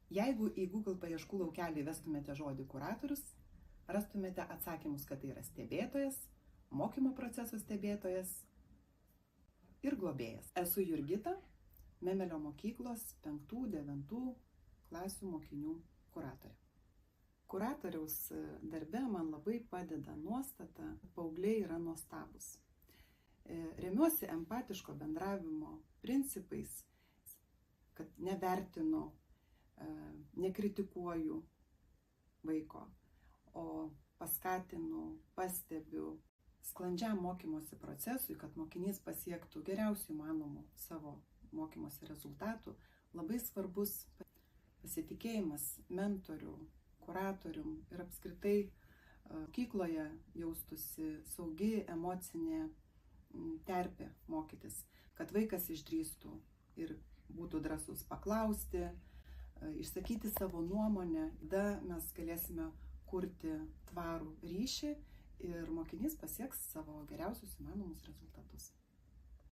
Jeigu į Google paieškų laukelį vestumėte žodį kuratorius, rastumėte atsakymus, kad tai yra stebėtojas, mokymo proceso stebėtojas ir globėjas. Esu Jurgita, Memelio mokyklos 5-9 klasių mokinių kuratorė. Kuratoriaus darbe man labai padeda nuostata, paaugliai yra nuostabus. Remiuosi empatiško bendravimo principais, kad nevertinu, nekritikuoju vaiko, o paskatinu, pastebiu sklandžiam mokymosi procesui, kad mokinys pasiektų geriausių įmanomų savo mokymosi rezultatų. Labai svarbus pasitikėjimas mentorių, kuratorium ir apskritai mokykloje jaustųsi saugi emocinė terpė mokytis, kad vaikas išdrįstų ir būtų drąsus paklausti, išsakyti savo nuomonę. Tada mes galėsime kurti tvarų ryšį ir mokinys pasieks savo geriausius įmanomus rezultatus.